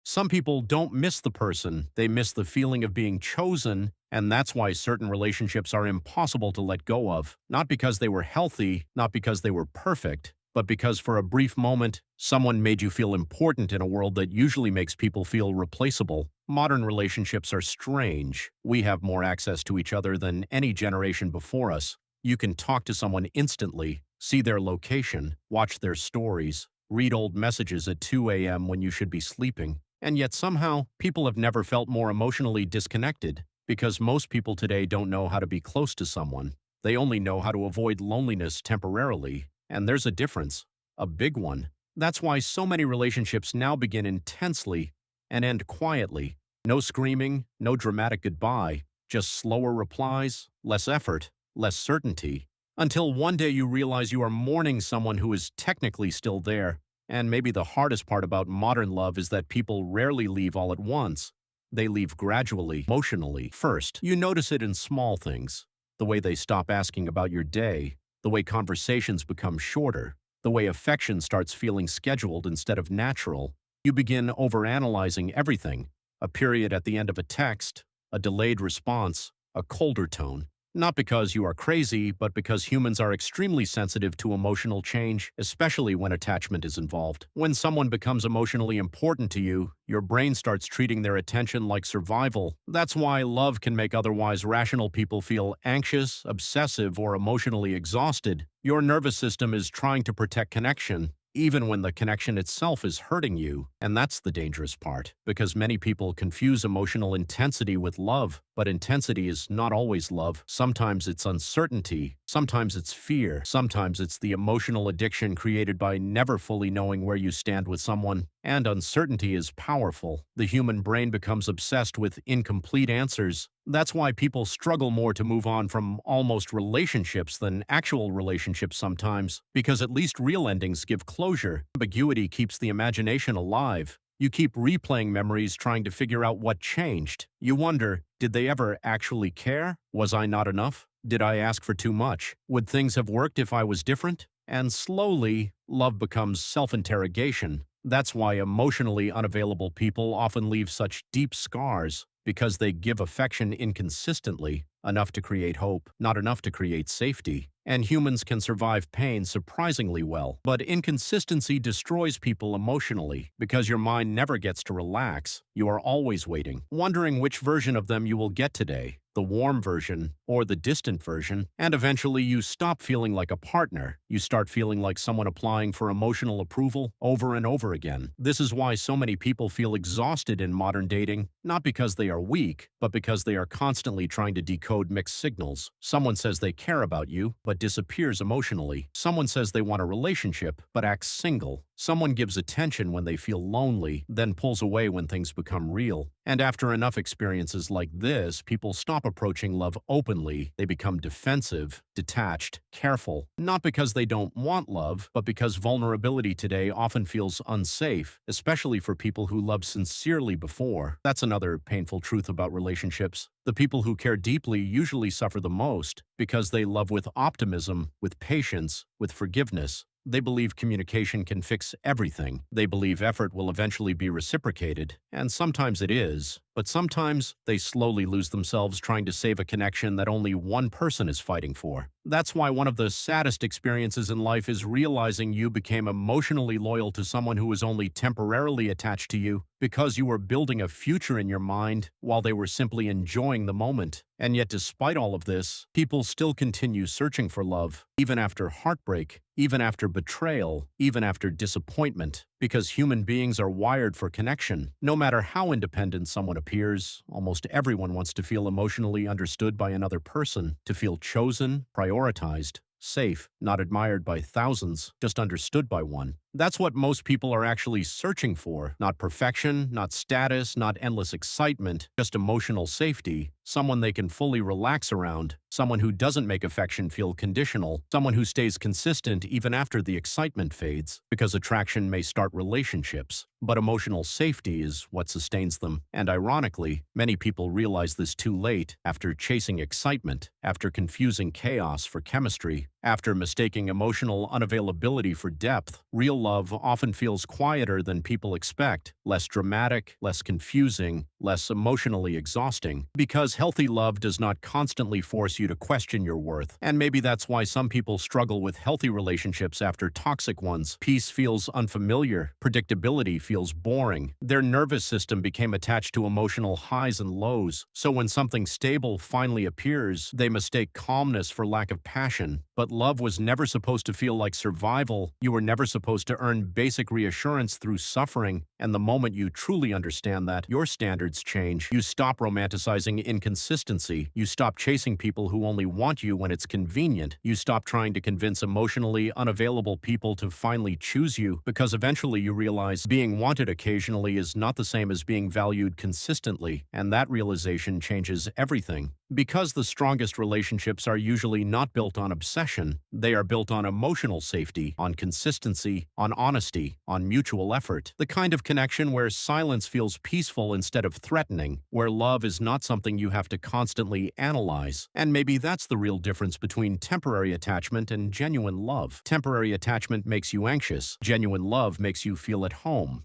Some people don't miss the person, they miss the feeling of being chosen, and that's why certain relationships are impossible to let go of. Not because they were healthy, not because they were perfect, but because for a brief moment, someone made you feel important in a world that usually makes people feel replaceable. Modern relationships are strange. We have more access to each other than any generation before us. You can talk to someone instantly, see their location, watch their stories, read old messages at 2 a.m. when you should be sleeping. And yet somehow, people have never felt more emotionally disconnected, because most people today don't know how to be close to someone. They only know how to avoid loneliness temporarily. And there's a difference, a big one. That's why so many relationships now begin intensely and end quietly. No screaming, no dramatic goodbye, just slower replies, less effort, less certainty. Until one day you realize you are mourning someone who is technically still there. And maybe the hardest part about modern love is that people rarely leave all at once. They leave gradually, emotionally. First, you notice it in small things. The way they stop asking about your day, the way conversations become shorter, the way affection starts feeling scheduled instead of natural. You begin overanalyzing everything. A period at the end of a text, a delayed response, a colder tone. Not because you are crazy, but because humans are extremely sensitive to emotional change, especially when attachment is involved. When someone becomes emotionally important to you, your brain starts treating their attention like survival. That's why love can make otherwise rational people feel anxious, obsessive, or emotionally exhausted. Your nervous system is trying to protect connection, even when the connection itself is hurting you. And that's the dangerous part, because many people confuse emotional intensity with love. But intensity is not always love. Sometimes it's uncertainty, sometimes it's fear, sometimes it's the emotional addiction created by never fully knowing where you stand with someone. And uncertainty is powerful. The human brain becomes obsessed with incomplete answers. That's why people struggle more to move on from almost relationships than actual relationships sometimes, because at least real endings give closure. Ambiguity keeps the imagination alive. You keep replaying memories trying to figure out what changed. You wonder, did they ever actually care? Was I not enough? Did I ask for too much? Would things have worked if I was different? And slowly, love becomes self-interrogation. That's why emotionally unavailable people often leave such deep scars, because they give affection inconsistently, enough to create hope, not enough to create safety. And humans can survive pain surprisingly well. But inconsistency destroys people emotionally, because your mind never gets to relax. You are always waiting, wondering which version of them you will get today, the warm version or the distant version, and eventually you stop feeling like a partner. You start feeling like someone applying for emotional approval over and over again. This is why so many people feel exhausted in modern dating, not because they are weak, but because they are constantly trying to decode mixed signals. Someone says they care about you, but disappears emotionally. Someone says they want a relationship, but acts single. Someone gives attention when they feel lonely, then pulls away when things become real. And after enough experiences like this, people stop approaching love openly. They become defensive, detached, careful. Not because they don't want love, but because vulnerability today often feels unsafe, especially for people who loved sincerely before. That's another painful truth about relationships. The people who care deeply usually suffer the most because they love with optimism, with patience, with forgiveness. They believe communication can fix everything. They believe effort will eventually be reciprocated, and sometimes it is, but sometimes they slowly lose themselves trying to save a connection that only one person is fighting for. That's why one of the saddest experiences in life is realizing you became emotionally loyal to someone who was only temporarily attached to you because you were building a future in your mind while they were simply enjoying the moment. And yet, despite all of this, people still continue searching for love, even after heartbreak, even after betrayal, even after disappointment, because human beings are wired for connection. No matter how independent someone appears, almost everyone wants to feel emotionally understood by another person, to feel chosen, prioritized, safe, not admired by thousands, just understood by one. That's what most people are actually searching for. Not perfection, not status, not endless excitement, just emotional safety, someone they can fully relax around, someone who doesn't make affection feel conditional, someone who stays consistent even after the excitement fades, because attraction may start relationships, but emotional safety is what sustains them. And ironically, many people realize this too late, after chasing excitement, after confusing chaos for chemistry, after mistaking emotional unavailability for depth. Real real love often feels quieter than people expect, less dramatic, less confusing, less emotionally exhausting, because healthy love does not constantly force you to question your worth. And maybe that's why some people struggle with healthy relationships after toxic ones. Peace feels unfamiliar, predictability feels boring. Their nervous system became attached to emotional highs and lows, so when something stable finally appears, they mistake calmness for lack of passion. But love was never supposed to feel like survival. You were never supposed to earn basic reassurance through suffering, and the moment you truly understand that, your standards change. You stop romanticizing inconsistency. You stop chasing people who only want you when it's convenient. You stop trying to convince emotionally unavailable people to finally choose you, because eventually you realize being wanted occasionally is not the same as being valued consistently, and that realization changes everything. Because the strongest relationships are usually not built on obsession, they are built on emotional safety, on consistency, on honesty, on mutual effort. The kind of connection where silence feels peaceful instead of threatening, where love is not something you have to constantly analyze. And maybe that's the real difference between temporary attachment and genuine love. Temporary attachment makes you anxious. Genuine love makes you feel at home.